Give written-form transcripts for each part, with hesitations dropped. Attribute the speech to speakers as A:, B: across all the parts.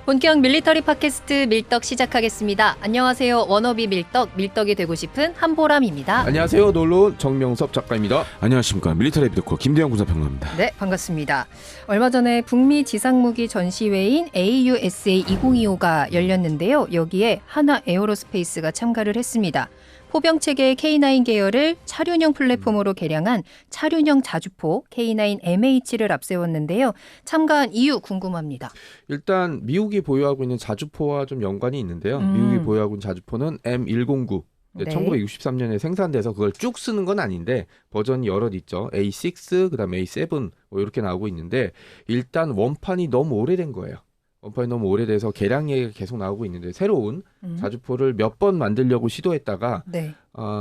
A: 본격 밀리터리 팟캐스트 밀떡 시작하겠습니다. 안녕하세요. 워너비 밀떡, 밀떡이 되고 싶은 한보람입니다.
B: 안녕하세요. 놀러온 정명섭 작가입니다.
C: 안녕하십니까. 밀리터리 비더코 김대영 군사평론가입니다.
A: 네, 반갑습니다. 얼마 전에 북미 지상무기 전시회인 AUSA 2025가 열렸는데요. 여기에 한화 에어로스페이스가 참가를 했습니다. 포병체계 K9 계열을 차륜형 플랫폼으로 개량한 차륜형 자주포 K9MH를 앞세웠는데요. 참가한 이유 궁금합니다.
B: 일단 미국이 보유하고 있는 자주포와 좀 연관이 있는데요. 미국이 보유하고 있는 자주포는 M109.
A: 네.
B: 1963년에 생산돼서 그걸 쭉 쓰는 건 아닌데 버전이 여럿 있죠. A6, 그다음에 A7 뭐 이렇게 나오고 있는데 일단 원판이 너무 오래된 거예요. 원판이 너무 오래돼서 개량 얘기가 계속 나오고 있는데 새로운 자주포를 몇 번 만들려고 시도했다가
A: 네.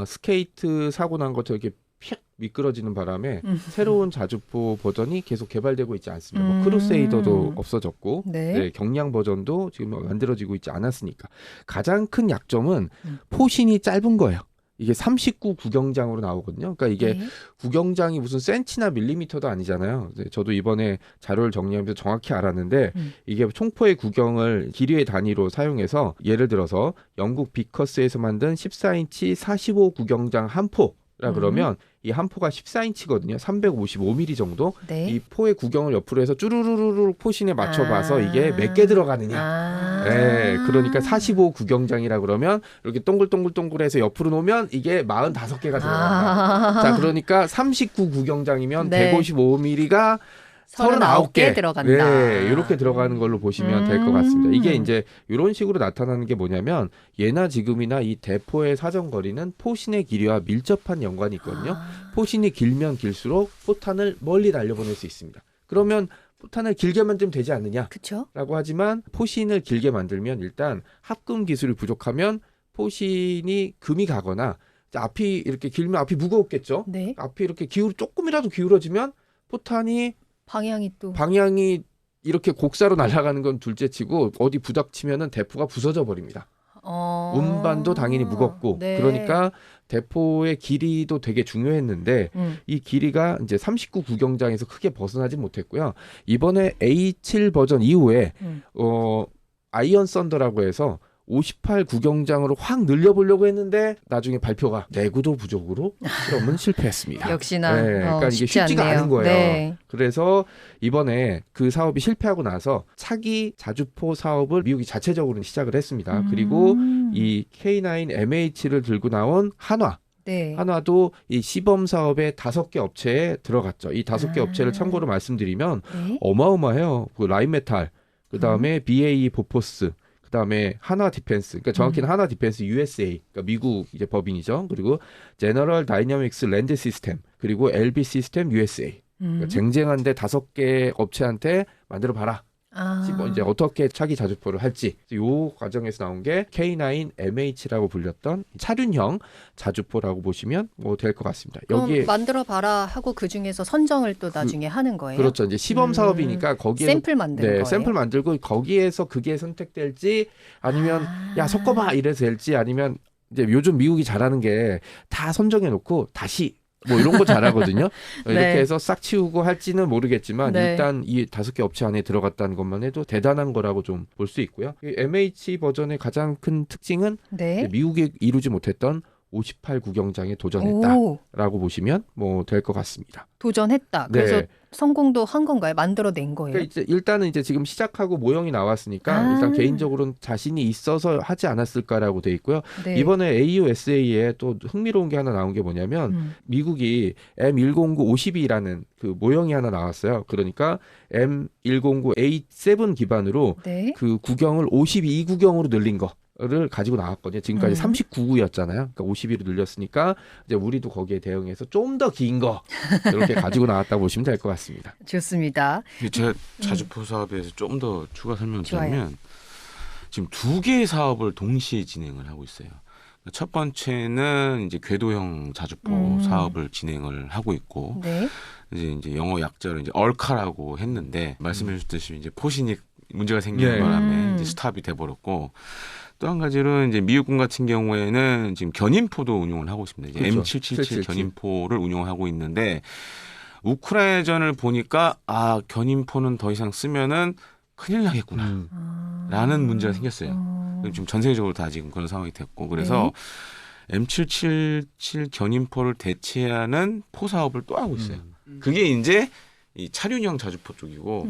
B: 스케이트 사고 난 것처럼 이렇게 픽 미끄러지는 바람에 새로운 자주포 버전이 계속 개발되고 있지 않습니다. 뭐 크루세이더도 없어졌고
A: 네.
B: 경량 버전도 지금 만들어지고 있지 않았으니까 가장 큰 약점은 포신이 짧은 거예요. 이게 39 구경장으로 나오거든요. 그러니까 이게
A: 네.
B: 구경장이 무슨 센치나 밀리미터도 아니잖아요. 저도 이번에 자료를 정리하면서 정확히 알았는데 이게 총포의 구경을 길이의 단위로 사용해서 예를 들어서 영국 비커스에서 만든 14인치 45 구경장 한 포라 그러면 이 한 포가 14인치거든요. 355mm 정도.
A: 네.
B: 이 포의 구경을 옆으로 해서 쭈루루루루 포신에 맞춰봐서 이게 몇 개 들어가느냐. 네, 그러니까 45 구경장이라 그러면 이렇게 동글동글동글해서 옆으로 놓으면 이게 45개가 들어간다. 자, 그러니까 39 구경장이면
A: 네.
B: 155mm가
A: 39개 들어간다.
B: 네, 이렇게 들어가는 걸로 보시면 될 것 같습니다. 이게 이제 이런 식으로 나타나는 게 뭐냐면 예나 지금이나 이 대포의 사정거리는 포신의 길이와 밀접한 연관이 있거든요. 포신이 길면 길수록 포탄을 멀리 날려보낼 수 있습니다. 그러면 포탄을 길게 만들면 되지 않느냐?
A: 그렇죠.
B: 라고 하지만 포신을 길게 만들면 일단 합금 기술이 부족하면 포신이 금이 가거나 앞이 이렇게 길면 앞이 무거웠겠죠.
A: 네.
B: 앞이 이렇게 조금이라도 기울어지면 포탄이 방향이 이렇게 곡사로 날아가는 건 둘째치고 어디 부닥치면은 대포가 부서져 버립니다. 운반도 당연히 무겁고
A: 네.
B: 그러니까 대포의 길이도 되게 중요했는데 이 길이가 이제 39 구경장에서 크게 벗어나지 못했고요. 이번에 A7 버전 이후에 아이언 썬더라고 해서 58 구경장으로 확 늘려보려고 했는데 나중에 발표가 내구도 부족으로 실험은 실패했습니다.
A: 역시나
B: 네, 그러니까 이게
A: 쉽지
B: 쉽지가
A: 않네요.
B: 않은 거예요.
A: 네.
B: 그래서 이번에 그 사업이 실패하고 나서 차기 자주포 사업을 미국이 자체적으로 시작을 했습니다. 그리고 이 K9MH를 들고 나온 한화.
A: 네.
B: 한화도 이 시범 사업의 5개 업체에 들어갔죠. 이 5개 업체를 참고로 말씀드리면
A: 네.
B: 어마어마해요. 그 라인메탈, 그 다음에 BAE 보포스, 그 다음에 하나 디펜스, 그러니까 정확히는 하나 디펜스 USA, 그러니까 미국 이제 법인이죠. 그리고 제너럴 다이내믹스 랜드 시스템, 그리고 LB 시스템 USA. 그러니까 쟁쟁한데 5개 업체한테 만들어 봐라. 이제 어떻게 차기 자주포를 할지 이 과정에서 나온 게 K9MH라고 불렸던 차륜형 자주포라고 보시면 뭐 될 것 같습니다.
A: 여기에 만들어 봐라 하고 그 중에서 선정을 또 나중에 하는 거예요.
B: 그렇죠. 이제 시범 사업이니까 거기에
A: 샘플 만드는 거예요.
B: 샘플 만들고 거기에서 그게 선택될지 아니면 야 섞어봐 이래서 될지 아니면 이제 요즘 미국이 잘하는 게 다 선정해 놓고 다시 뭐 이런 거 잘하거든요.
A: 네.
B: 이렇게 해서 싹 치우고 할지는 모르겠지만
A: 네.
B: 일단 이 5개 업체 안에 들어갔다는 것만 해도 대단한 거라고 좀 볼 수 있고요. 이 MH 버전의 가장 큰 특징은
A: 네.
B: 미국이 이루지 못했던 58 구경장에 도전했다라고 보시면 뭐 될 것 같습니다.
A: 도전했다.
B: 네.
A: 그래서 성공도 한 건가요? 만들어낸 거예요?
B: 그러니까 이제 일단은 이제 지금 시작하고 모형이 나왔으니까 일단 개인적으로는 자신이 있어서 하지 않았을까라고 돼 있고요.
A: 네.
B: 이번에 AUSA에 또 흥미로운 게 하나 나온 게 뭐냐면 미국이 M109 52라는 그 모형이 하나 나왔어요. 그러니까 M109 A7 기반으로
A: 네.
B: 그 구경을 52 구경으로 늘린 거. 를 가지고 나왔거든요. 지금까지 39구였잖아요. 그러니까 52로 늘렸으니까 이제 우리도 거기에 대응해서 좀 더 긴 거 이렇게 가지고 나왔다고 보시면 될 것 같습니다.
A: 좋습니다.
C: 제가 자주포 사업에 대해서 좀 더 추가 설명드리면 지금 2개의 사업을 동시에 진행을 하고 있어요. 첫 번째는 이제 궤도형 자주포 사업을 진행을 하고 있고
A: 네.
C: 이제 영어 약자로 이제 얼카라고 했는데 말씀해 주셨듯이 이제 포신이 문제가 생기는 바람에 이제 스탑이 돼버렸고 또 한 가지로 이제 미국군 같은 경우에는 지금 견인포도 운용을 하고 있습니다. 이제
B: 그렇죠.
C: M777 견인포를 운용하고 있는데 우크라이나전을 보니까 아 견인포는 더 이상 쓰면은 큰일 나겠구나. 라는 문제가 생겼어요. 지금 전 세계적으로 다 지금 그런 상황이 됐고 그래서 M777 견인포를 대체하는 포 사업을 또 하고 있어요. 그게 이제 이 차륜형 자주포 쪽이고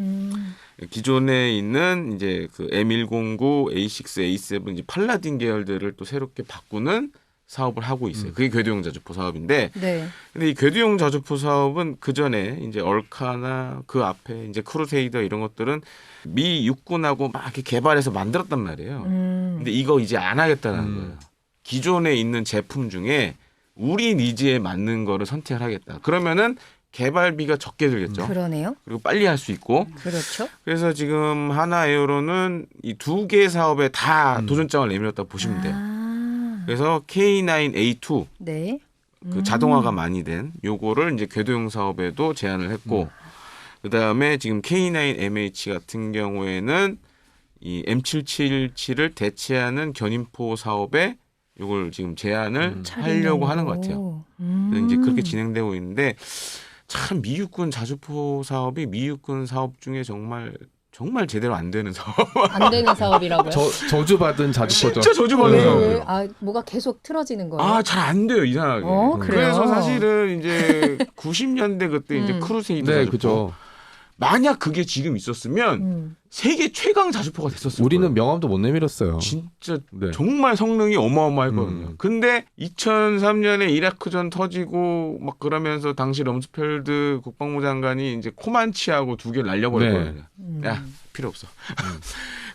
C: 기존에 있는 이제 그 M109, A6, A7 이제 팔라딘 계열들을 또 새롭게 바꾸는 사업을 하고 있어요. 그게 궤도형 자주포 사업인데,
A: 네.
C: 근데 이 궤도형 자주포 사업은 그 전에 이제 얼카나 그 앞에 이제 크루세이더 이런 것들은 미 육군하고 막 이렇게 개발해서 만들었단 말이에요. 근데 이거 이제 안 하겠다는 거예요. 기존에 있는 제품 중에 우리 니즈에 맞는 거를 선택을 하겠다. 그러면은 개발비가 적게 들겠죠.
A: 그러네요.
C: 그리고 빨리 할 수 있고.
A: 그렇죠.
C: 그래서 지금 하나에어로는 이 두 개 사업에 다 도전장을 내밀었다고 보시면 돼요. 그래서 K9A2
A: 네.
C: 그 자동화가 많이 된 요거를 이제 궤도형 사업에도 제안을 했고 그다음에 지금 K9MH 같은 경우에는 이 M777을 대체하는 견인포 사업에 요걸 지금 제안을 하려고 하는 것 같아요. 그래서 이제 그렇게 진행되고 있는데 참 미육군 자주포 사업이 미육군 사업 중에 정말 제대로 안 되는 사업.
A: 안 되는 사업이라고요?
B: 저주받은 자주포죠.
C: 진짜 저주받은
A: 왜?
C: 사업이에요.
A: 아, 뭐가 계속 틀어지는 거예요?
C: 아, 잘 안 돼요, 이상하게.
A: 그래요?
C: 그래서 사실은 이제 90년대 그때 이제 크루세이더
B: 네,
C: 자주포.
B: 그죠.
C: 만약 그게 지금 있었으면 세계 최강 자주포가 됐었어요.
B: 우리는 명함도 못 내밀었어요.
C: 진짜
B: 네.
C: 정말 성능이 어마어마했거든요. 근데 2003년에 이라크전 터지고 막 그러면서 당시 럼스펠드 국방부 장관이 이제 코만치하고 두 개를 날려버렸거든요. 야, 필요 없어.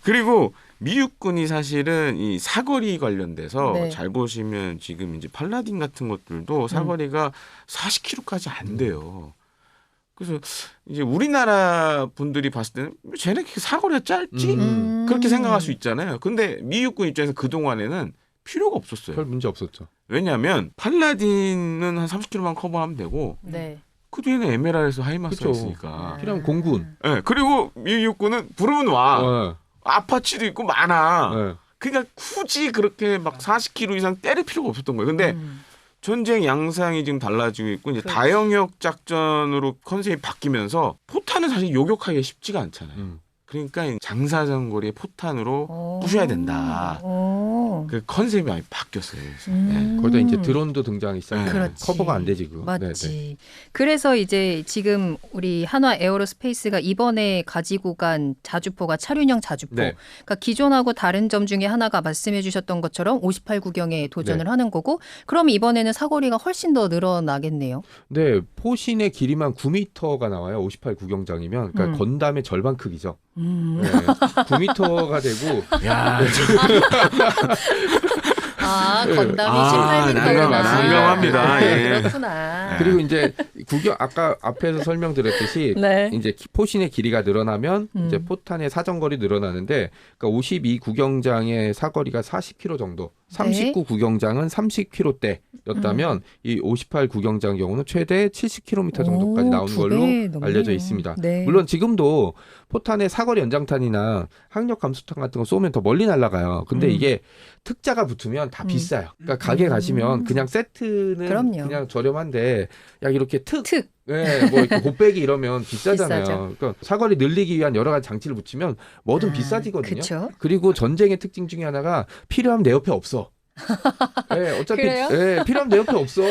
C: 그리고 미육군이 사실은 이 사거리 관련돼서
A: 네.
C: 잘 보시면 지금 이제 팔라딘 같은 것들도 사거리가 40km까지 안 돼요. 그래서 이제 우리나라 분들이 봤을 때는 쟤네 이렇게 사거리가 짧지? 그렇게 생각할 수 있잖아요. 근데 미육군 입장에서 그동안에는 필요가 없었어요.
B: 별 문제 없었죠.
C: 왜냐하면 팔라딘은 한 30km만 커버하면 되고
A: 네.
C: 그 뒤에는 에메랄에서 하이마스가
B: 그쵸.
C: 있으니까.
B: 필요한 공군.
C: 네, 그리고 미육군은 부르면 와.
B: 네.
C: 아파치도 있고 많아.
B: 네.
C: 그러니까 굳이 그렇게 막 40km 이상 때릴 필요가 없었던 거예요. 근데 전쟁 양상이 지금 달라지고 있고 이제
A: 그렇지.
C: 다영역 작전으로 컨셉이 바뀌면서 포탄은 사실 요격하기가 쉽지가 않잖아요. 그러니까 장사정거리에 포탄으로 부셔야 된다. 그 컨셉이 많이 바뀌었어요. 그래서. 네.
B: 거기다 이제 드론도 등장하기 시작해요.
A: 그렇지.
B: 커버가 안 되지 그거.
A: 맞지.
B: 네.
A: 그래서 이제 지금 우리 한화 에어로스페이스가 이번에 가지고 간 자주포가 차륜형 자주포.
B: 네.
A: 그러니까 기존하고 다른 점 중에 하나가 말씀해 주셨던 것처럼 58 구경에 도전을
B: 네.
A: 하는 거고 그럼 이번에는 사거리가 훨씬 더 늘어나겠네요.
B: 네, 포신의 길이만 9m가 나와요. 58 구경장이면 그러니까 건담의 절반 크기죠. 네, 9m가 되고
C: 야,
A: 아, 건담이
C: 아,
A: 18m구나.
C: 난감합니다. 예.
A: 그렇구나.
B: 그리고 이제 구경 아까 앞에서 설명드렸듯이
A: 네.
B: 이제 포신의 길이가 늘어나면 이제
A: 음.
B: 포탄의 사정거리 늘어나는데 그러니까 52 구경장의 사거리가 40km 정도, 39 구경장은 30km대였다면 이 58 구경장 경우는 최대 70km 정도까지
A: 오,
B: 나오는
A: 두
B: 걸로
A: 배 넘네요.
B: 알려져 있습니다.
A: 네.
B: 물론 지금도 포탄의 사거리 연장탄이나 항력 감소탄 같은 거 쏘면 더 멀리 날아가요. 근데 이게 특자가 붙으면 다 비싸요. 그러니까 가게 가시면 그냥 세트는
A: 그럼요.
B: 그냥 저렴한데 야 이렇게
A: 특.
B: 네, 뭐 이렇게 곱빼기 이러면 비싸잖아요.
A: 비싸죠.
B: 그러니까 사거리 늘리기 위한 여러 가지 장치를 붙이면 뭐든 비싸지거든요.
A: 그렇죠.
B: 그리고 전쟁의 특징 중에 하나가 필요하면 내 옆에 없어. 네, 어차피
A: 그래요?
B: 네, 필요하면 내 옆에 없어.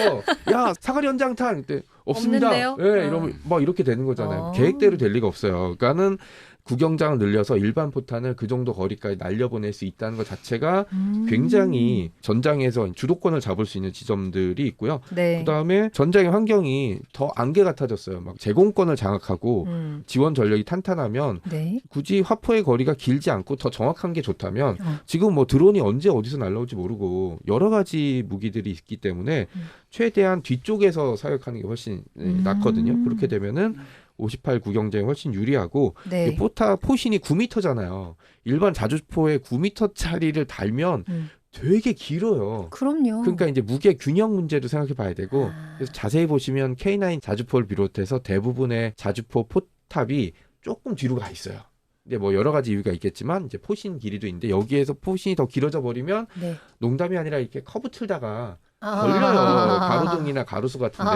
B: 야 사거리 연장탄 그때 없습니다.
A: 없는데요?
B: 네, 이러면 막 이렇게 되는 거잖아요.
A: 어.
B: 계획대로 될 리가 없어요. 그러니까는 구경장을 늘려서 일반 포탄을 그 정도 거리까지 날려보낼 수 있다는 것 자체가 굉장히 전장에서 주도권을 잡을 수 있는 지점들이 있고요.
A: 네.
B: 그다음에 전장의 환경이 더 안개 같아졌어요. 막 제공권을 장악하고 지원 전력이 탄탄하면
A: 네.
B: 굳이 화포의 거리가 길지 않고 더 정확한 게 좋다면 지금 뭐 드론이 언제 어디서 날라올지 모르고 여러 가지 무기들이 있기 때문에 최대한 뒤쪽에서 사격하는 게 훨씬 낫거든요. 그렇게 되면은 58 구경장이 훨씬 유리하고
A: 네.
B: 이 포신이 9m잖아요. 일반 자주포에 9m짜리를 달면 되게 길어요.
A: 그럼요.
B: 그러니까 이제 무게 균형 문제도 생각해 봐야 되고 그래서 자세히 보시면 K9 자주포를 비롯해서 대부분의 자주포 포탑이 조금 뒤로 가 있어요. 근데 뭐 여러 가지 이유가 있겠지만 이제 포신 길이도 있는데 여기에서 포신이 더 길어져 버리면
A: 네.
B: 농담이 아니라 이렇게 커브 틀다가
A: 아.
B: 걸려요. 가로등이나 가로수 같은데.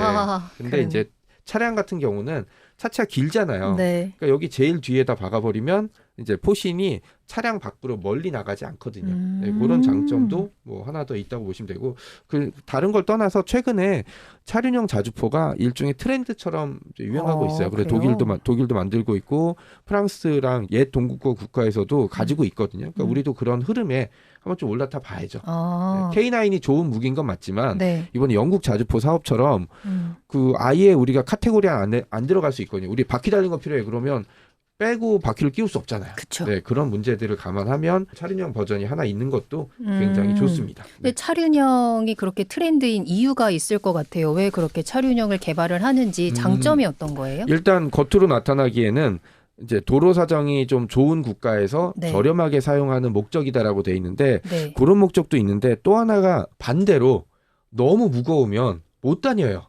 B: 근데
A: 그러네.
B: 이제 차량 같은 경우는 차체가 길잖아요.
A: 네.
B: 그러니까 여기 제일 뒤에다 박아버리면 이제 포신이 차량 밖으로 멀리 나가지 않거든요. 네, 그런 장점도 뭐 하나 더 있다고 보시면 되고 그 다른 걸 떠나서 최근에 차륜형 자주포가 일종의 트렌드처럼 이제 유행하고 있어요. 그래서
A: 그래요?
B: 독일도 만들고 있고 프랑스랑 옛 동구권 국가에서도 가지고 있거든요. 그러니까 우리도 그런 흐름에 한번 좀 올라타 봐야죠.
A: 아,
B: 네, K9이 좋은 무기인 건 맞지만
A: 네.
B: 이번에 영국 자주포 사업처럼 그 아예 우리가 카테고리 안에 안 들어갈 수 있거든요. 우리 바퀴 달린 거 필요해 그러면 빼고 바퀴를 끼울 수 없잖아요.
A: 그쵸.
B: 네, 그런 문제들을 감안하면 차륜형 버전이 하나 있는 것도 굉장히 좋습니다.
A: 근데
B: 네.
A: 차륜형이 그렇게 트렌드인 이유가 있을 것 같아요. 왜 그렇게 차륜형을 개발을 하는지 장점이 어떤 거예요?
B: 일단 겉으로 나타나기에는 이제 도로 사정이 좀 좋은 국가에서
A: 네.
B: 저렴하게 사용하는 목적이다라고 돼 있는데
A: 네.
B: 그런 목적도 있는데 또 하나가 반대로 너무 무거우면 못 다녀요.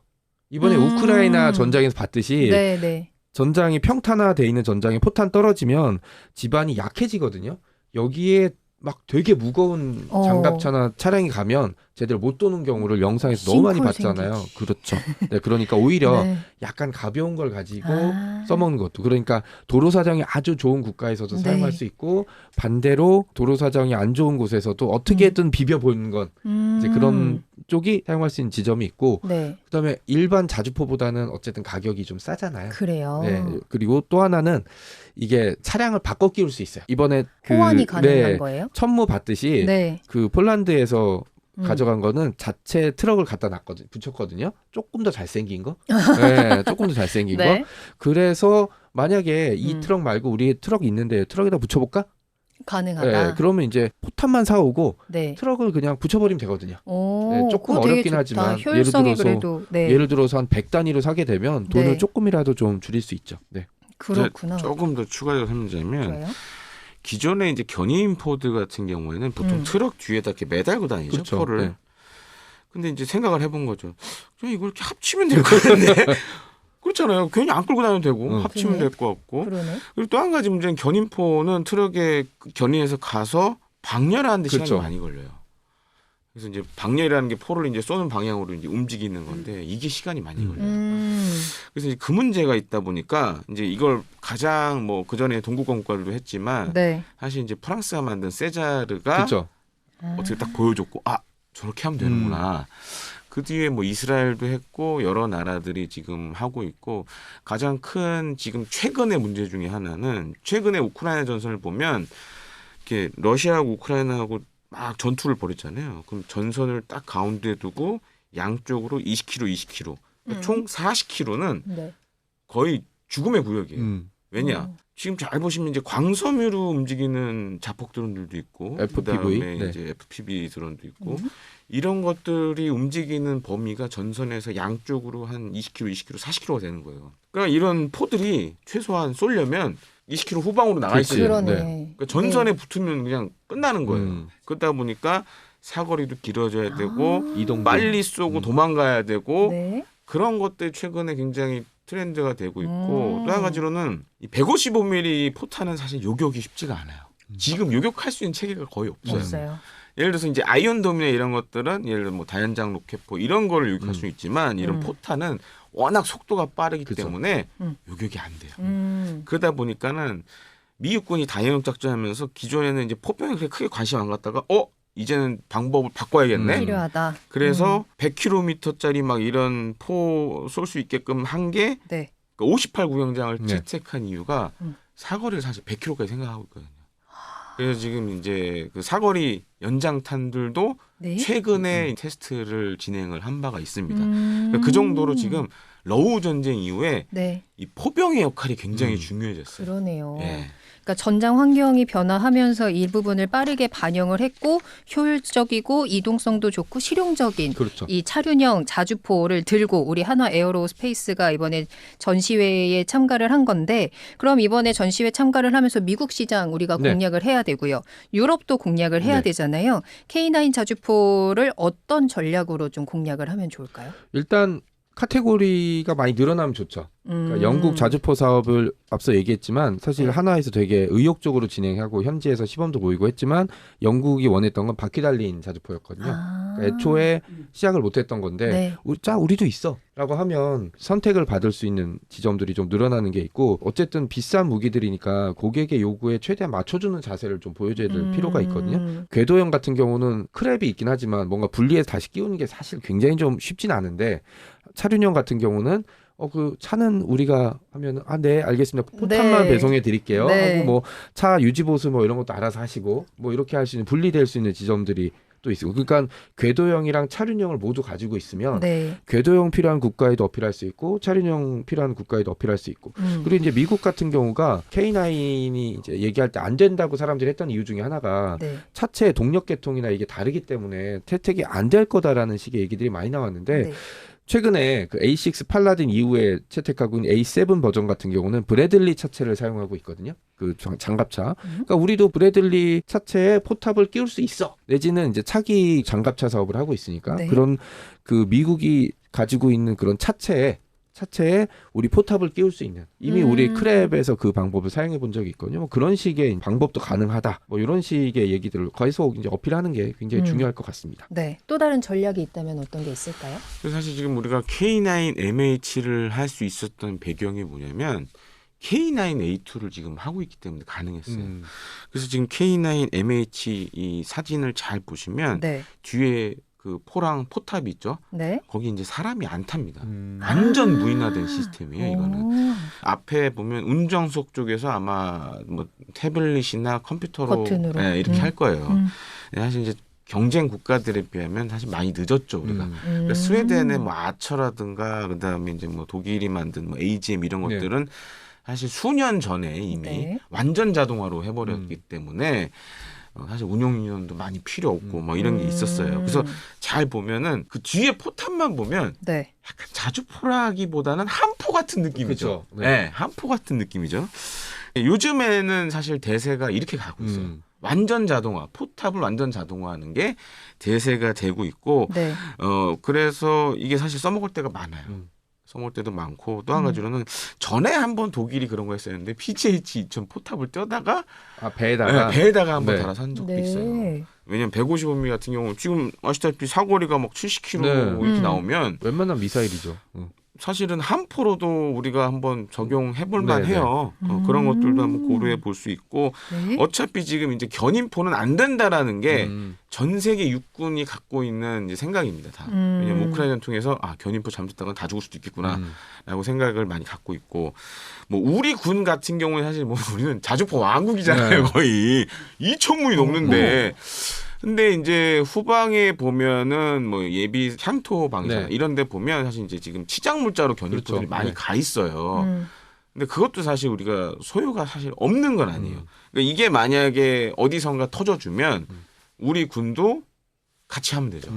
B: 이번에 우크라이나 전장에서 봤듯이
A: 네, 네.
B: 전장이 평탄화돼 있는 전장에 포탄 떨어지면 집안이 약해지거든요. 여기에 막 되게 무거운 장갑차나 차량이 가면 제대로 못 도는 경우를 영상에서 너무 많이
A: 싱크홀
B: 봤잖아요.
A: 생기지.
B: 그렇죠. 네, 그러니까 오히려
A: 네.
B: 약간 가벼운 걸 가지고
A: 아.
B: 써먹는 것도 그러니까 도로 사정이 아주 좋은 국가에서도
A: 네.
B: 사용할 수 있고 반대로 도로 사정이 안 좋은 곳에서도 어떻게든 비벼보는 건 이제 그런 쪽이 사용할 수 있는 지점이 있고
A: 네.
B: 그다음에 일반 자주포보다는 어쨌든 가격이 좀 싸잖아요.
A: 그래요.
B: 네. 그리고 또 하나는 이게 차량을 바꿔 끼울 수 있어요. 이번에
A: 호환이 가능한 거예요?
B: 천무 봤듯이
A: 네.
B: 그 폴란드에서
A: 음.
B: 가져간 거는 자체 트럭을 갖다 붙였거든요. 조금 더 잘생긴 거. 네, 조금 더 잘생긴
A: 네.
B: 거. 그래서 만약에 이
A: 음.
B: 트럭 말고 우리 트럭 있는데 트럭에다 붙여볼까?
A: 가능하다.
B: 네, 그러면 이제 포탄만 사오고
A: 네.
B: 트럭을 그냥 붙여버리면 되거든요.
A: 오,
B: 네, 조금
A: 그거 되게
B: 어렵긴
A: 좋다.
B: 하지만
A: 효율성이
B: 예를 들어서
A: 그래도 네.
B: 예를 들어서 한 100단위로 사게 되면 돈을
A: 네.
B: 조금이라도 좀 줄일 수 있죠. 네.
A: 그렇구나.
C: 조금 더 추가적으로 설명드리면
A: 좋아요.
C: 기존에 이제 견인 포드 같은 경우에는 보통 트럭 뒤에다 이렇게 매달고 다니죠.
B: 그렇죠.
C: 포를.
B: 네.
C: 근데 이제 생각을 해본 거죠. 그냥 이걸 이렇게 합치면 될 것 같은데. 그렇잖아요. 괜히 안 끌고 다녀도 되고 합치면
A: 그러네.
C: 될 것 같고.
A: 그러네.
C: 그리고 또 한 가지 문제는 견인포는 트럭에 견인해서 가서 방열하는데 시간이
B: 그렇죠.
C: 많이 걸려요. 그래서 이제 방열이라는 게 포를 이제 쏘는 방향으로 이제 움직이는 건데 이게 시간이 많이 걸려요. 그래서 이제 그 문제가 있다 보니까 이제 이걸 가장 뭐 그 전에 동구권 국가들도 했지만
A: 네.
C: 사실 이제 프랑스가 만든 세자르가
B: 그렇죠.
C: 어떻게 딱 보여줬고 아 저렇게 하면 되는구나. 그 뒤에 뭐 이스라엘도 했고 여러 나라들이 지금 하고 있고 가장 큰 지금 최근의 문제 중에 하나는 최근에 우크라이나 전선을 보면 이렇게 러시아하고 우크라이나하고 막 전투를 벌였잖아요. 그럼 전선을 딱 가운데 두고 양쪽으로 20km, 20km. 그러니까 총 40km는
A: 네.
C: 거의 죽음의 구역이에요. 왜냐?
A: 음.
C: 지금 잘 보시면 이제 광섬유로 움직이는 자폭 드론들도 있고,
B: FPV,
C: 그다음에
B: 네.
C: 이제 FPV 드론도 있고, 이런 것들이 움직이는 범위가 전선에서 양쪽으로 한 20km, 20km, 40km가 되는 거예요. 그러니까 이런 포들이 최소한 쏘려면 20km 후방으로 나가
B: 그렇지.
C: 있어요.
A: 그러네.
C: 그러니까 전선에 붙으면 그냥 끝나는 거예요.
B: 음.
C: 그러다 보니까 사거리도 길어져야 되고,
B: 이동
C: 빨리 쏘고 도망가야 되고,
A: 네.
C: 그런 것들이 최근에 굉장히 트렌드가 되고 있고 또 한 가지로는 이 155mm 포탄은 사실 요격이 쉽지가 않아요. 지금 요격할 수 있는 체계가 거의 없어요.
A: 없어요.
C: 예를 들어서 이제 아이언돔이나 이런 것들은 예를 들어 뭐 다연장 로켓포 이런 거를 요격할 수 있지만 이런 포탄은 워낙 속도가 빠르기
B: 그쵸.
C: 때문에
A: 음.
C: 요격이 안 돼요.
A: 그러다
C: 그러다 보니까는 미 육군이 다연역 작전하면서 기존에는 이제 포병에 그렇게 크게 관심 안 갖다가 이제는 방법을 바꿔야겠네.
A: 필요하다.
C: 그래서 100km짜리 막 이런 포 쏠 수 있게끔 한 게
A: 네.
C: 58 구경장을
B: 네.
C: 채택한 이유가 사거리를 사실 100km까지 생각하고 있거든요. 그래서 지금 이제 그 사거리 연장탄들도
A: 네.
C: 최근에 테스트를 진행을 한 바가 있습니다. 그러니까 그 정도로 지금 러우 전쟁 이후에
A: 네.
C: 이 포병의 역할이 굉장히 중요해졌어요.
A: 그러네요.
C: 예.
A: 그러니까 전장 환경이 변화하면서 이 부분을 빠르게 반영을 했고 효율적이고 이동성도 좋고 실용적인
B: 그렇죠.
A: 이 차륜형 자주포를 들고 우리 한화 에어로스페이스가 이번에 전시회에 참가를 한 건데 그럼 이번에 전시회 참가를 하면서 미국 시장 우리가
B: 네.
A: 공략을 해야 되고요. 유럽도 공략을 해야
B: 네.
A: 되잖아요. K9 자주포를 어떤 전략으로 좀 공략을 하면 좋을까요?
B: 일단 카테고리가 많이 늘어나면 좋죠. 그러니까 영국 자주포 사업을 앞서 얘기했지만 사실
A: 네.
B: 하나에서 되게 의욕적으로 진행하고 현지에서 시범도 보이고 했지만 영국이 원했던 건 바퀴 달린 자주포였거든요. 애초에 시작을 못했던 건데
A: 네.
B: 우리도 있어라고 하면 선택을 받을 수 있는 지점들이 좀 늘어나는 게 있고 어쨌든 비싼 무기들이니까 고객의 요구에 최대한 맞춰주는 자세를 좀 보여줘야 될 필요가 있거든요. 궤도형 같은 경우는 크랩이 있긴 하지만 뭔가 분리해서 다시 끼우는 게 사실 굉장히 좀 쉽진 않은데 차륜형 같은 경우는 그 차는 우리가 하면 네 알겠습니다 포탄만
A: 네.
B: 배송해 드릴게요
A: 네.
B: 하고 뭐 차 유지 보수 뭐 이런 것도 알아서 하시고 뭐 이렇게 할 수 있는 분리될 수 있는 지점들이 또 있고 그러니까 궤도형이랑 차륜형을 모두 가지고 있으면
A: 네.
B: 궤도형 필요한 국가에도 어필할 수 있고 차륜형 필요한 국가에도 어필할 수 있고 그리고 이제 미국 같은 경우가 K9이 이제 얘기할 때 안 된다고 사람들이 했던 이유 중에 하나가
A: 네.
B: 차체의 동력 계통이나 이게 다르기 때문에 채택이 안 될 거다라는 식의 얘기들이 많이 나왔는데
A: 네.
B: 최근에 그 A6 팔라딘 이후에 채택하고 있는 A7 버전 같은 경우는 브래들리 차체를 사용하고 있거든요. 그 장갑차. 그러니까 우리도 브래들리 차체에 포탑을 끼울 수 있어. 내지는 이제 차기 장갑차 사업을 하고 있으니까
A: 네.
B: 그런 그 미국이 가지고 있는 그런 차체에 우리 포탑을 끼울 수 있는 이미 우리 크랩에서 그 방법을 사용해 본 적이 있거든요. 뭐 그런 식의 방법도 가능하다. 뭐 이런 식의 얘기들을 계속 이제 어필하는 게 굉장히 중요할 것 같습니다.
A: 네. 또 다른 전략이 있다면 어떤 게 있을까요?
C: 그래서 사실 지금 우리가 K9 MH를 할 수 있었던 배경이 뭐냐면 K9 A2를 지금 하고 있기 때문에 가능했어요. 그래서 지금 K9 MH 이 사진을 잘 보시면
A: 네.
C: 뒤에 그 포랑 포탑이 있죠.
A: 네.
C: 거기 이제 사람이 안 탑니다. 완전 무인화된 시스템이에요. 이거는 앞에 보면 운전석 쪽에서 아마 뭐 태블릿이나 컴퓨터로
A: 버튼으로.
C: 네, 이렇게 할 거예요. 사실 이제 경쟁 국가들에 비하면 사실 많이 늦었죠 우리가. 그러니까 스웨덴의 뭐 아처라든가 그다음에 이제 뭐 독일이 만든 뭐 AGM 이런 것들은 사실 수년 전에 이미
A: 네.
C: 완전 자동화로 해버렸기 때문에. 사실 운용 인원도 많이 필요 없고 뭐 이런 게 있었어요. 그래서 잘 보면은 그 뒤에 포탑만 보면
A: 네.
C: 약간 자주포라기보다는 한포 같은 느낌이죠.
B: 그렇죠.
C: 네, 한포 같은 느낌이죠. 요즘에는 사실 대세가 이렇게 가고 있어요. 완전 자동화, 포탑을 완전 자동화하는 게 대세가 되고 있고,
A: 네.
C: 그래서 이게 사실 써먹을 때가 많아요. 써먹을 때도 많고 또 한 가지로는 전에 한번 독일이 그런 거 했었는데 PGH-2000 포탑을 떼다가
B: 배에다가
C: 배에다가 한번
B: 네.
C: 달아서 한 적도
A: 네.
C: 있어요. 왜냐면 155mm 같은 경우 지금 아시다시피 사거리가 막 70km
B: 네.
C: 이렇게 나오면
B: 웬만한 미사일이죠.
C: 사실은 한 포로도 우리가 한번 적용해볼 만해요.
A: 네네.
C: 그런 것들도 한번 고려해 볼 수 있고
A: 네.
C: 어차피 지금 이제 견인포는 안 된다라는 게 전 세계 육군이 갖고 있는 이제 생각입니다. 다. 왜냐면 우크라이나를 통해서 견인포 잘못했다가 다 죽을 수도 있겠구나라고 생각을 많이 갖고 있고 뭐 우리 군 같은 경우에 사실 뭐 우리는 자주포 왕국이잖아요.
B: 네.
C: 거의 2,000문이 넘는데. 근데 이제 후방에 보면은 뭐 예비 향토 방위사
B: 네.
C: 이런 데 보면 사실 이제 지금 치장 물자로 견인포들이
B: 그렇죠.
C: 많이
B: 네.
C: 가 있어요. 근데 그것도 사실 우리가 소요가 사실 없는 건 아니에요. 그러니까 이게 만약에 어디선가 터져주면 우리 군도 같이 하면 되죠.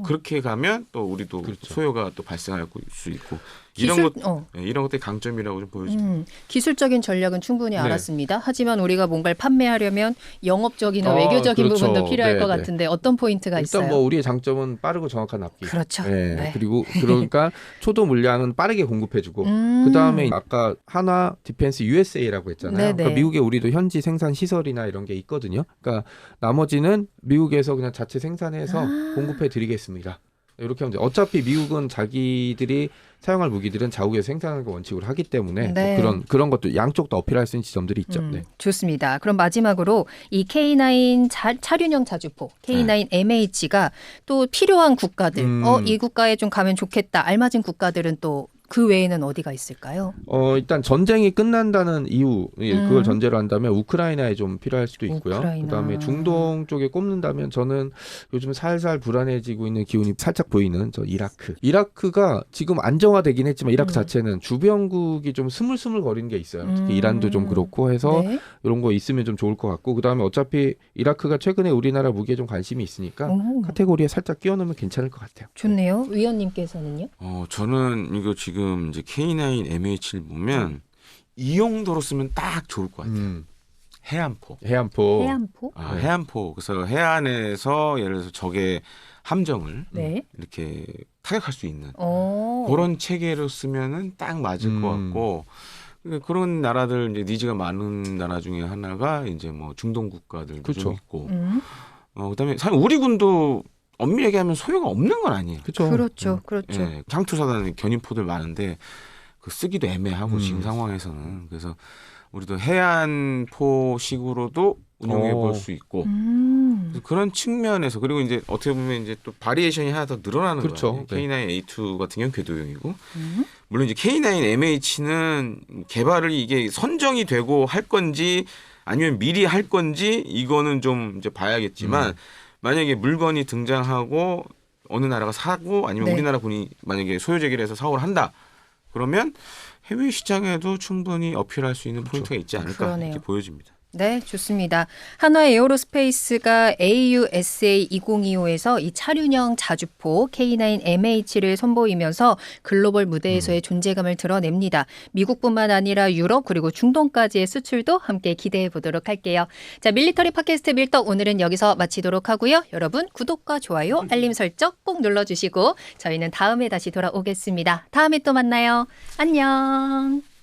C: 그렇게 가면 또 우리도
B: 그렇죠.
C: 소요가 또 발생할 수 있고
A: 기술,
C: 이런 것들이 강점이라고 좀 보여집니다.
A: 기술적인 전략은 충분히
B: 네.
A: 알았습니다. 하지만 우리가 뭔가를 판매하려면 영업적이나 외교적인
B: 그렇죠.
A: 부분도 필요할
B: 네,
A: 것
B: 네.
A: 같은데 어떤 포인트가
B: 일단
A: 있어요?
B: 뭐 우리의 장점은 빠르고 정확한 납기.
A: 그렇죠.
B: 네.
A: 네.
B: 그리고 그러니까 초도 물량은 빠르게 공급해주고 그 다음에 아까 하나 디펜스 USA라고 했잖아요.
A: 네네.
B: 그러니까 미국에 우리도 현지 생산 시설이나 이런 게 있거든요. 그러니까 나머지는 미국에서 그냥 자체 생산해서 공급해드리겠습니다. 이렇게 하면 돼요. 어차피 미국은 자기들이 사용할 무기들은 자국에서 생산하는 걸 원칙으로 하기 때문에
A: 네.
B: 뭐 그런 것도 양쪽 다 어필할 수 있는 지점들이 있죠. 네.
A: 좋습니다. 그럼 마지막으로 이 K9 차륜형 자주포 K9 MH가 또 필요한 국가들 이 국가에 좀 가면 좋겠다 알맞은 국가들은 또 그 외에는 어디가 있을까요?
B: 일단 전쟁이 끝난다는 이유 그걸 전제로 한다면 우크라이나에 좀 필요할 수도 있고요.
A: 우크라이나.
B: 그다음에 중동 쪽에 꼽는다면 저는 요즘 살살 불안해지고 있는 기운이 살짝 보이는 저 이라크. 이라크가 지금 안정화되긴 했지만 이라크 자체는 주변국이 좀 스물스물 거리는 게 있어요. 특히 이란도 좀 그렇고 해서
A: 네.
B: 이런 거 있으면 좀 좋을 것 같고 그다음에 어차피 이라크가 최근에 우리나라 무기에 좀 관심이 있으니까 카테고리에 살짝 끼워넣으면 괜찮을 것 같아요.
A: 좋네요. 위원님께서는요?
C: 저는 이거 지금 이제 K9 MH를 보면 이 용도로 쓰면 딱 좋을 것 같아요. 해안포.
B: 해안포.
A: 해안포?
C: 네. 해안포. 그래서 해안에서 예를 들어서 적의 함정을
A: 네.
C: 이렇게 타격할 수 있는
A: 오.
C: 그런 체계로 쓰면은 딱 맞을 것 같고 그러니까 그런 나라들 이제 니즈가 많은 나라 중에 하나가 이제 뭐 중동 국가들도
B: 그렇죠.
C: 좀 있고 그다음에 사실 우리 군도 엄밀하게 하면 소요가 없는 건 아니에요.
B: 그렇죠.
A: 그렇죠. 그렇죠.
C: 예, 향투사다는 견인포들 많은데 그 쓰기도 애매하고 지금 상황에서는 그래서 우리도 해안포식으로도 운용해 볼 수 있고 그래서 그런 측면에서 그리고 이제 어떻게 보면 이제 또 바리에이션이 하나 더 늘어나는
B: 그렇죠.
C: 거예요. K9A2 같은 경우는 궤도형이고 물론 이제 K9MH는 개발을 이게 선정이 되고 할 건지 아니면 미리 할 건지 이거는 좀 이제 봐야겠지만 만약에 물건이 등장하고 어느 나라가 사고 아니면
A: 네.
C: 우리나라 군이 만약에 소요 제기를 해서 사고를 한다. 그러면 해외 시장에도 충분히 어필할 수 있는 포인트가 있지 않을까
A: 그러네요.
C: 이렇게 보여집니다.
A: 네, 좋습니다. 한화 에어로스페이스가 AUSA 2025에서 이 차륜형 자주포 K9MH를 선보이면서 글로벌 무대에서의 존재감을 드러냅니다. 미국뿐만 아니라 유럽 그리고 중동까지의 수출도 함께 기대해 보도록 할게요. 자, 밀리터리 팟캐스트 밀떡 오늘은 여기서 마치도록 하고요. 여러분 구독과 좋아요, 알림 설정 꼭 눌러주시고 저희는 다음에 다시 돌아오겠습니다. 다음에 또 만나요. 안녕.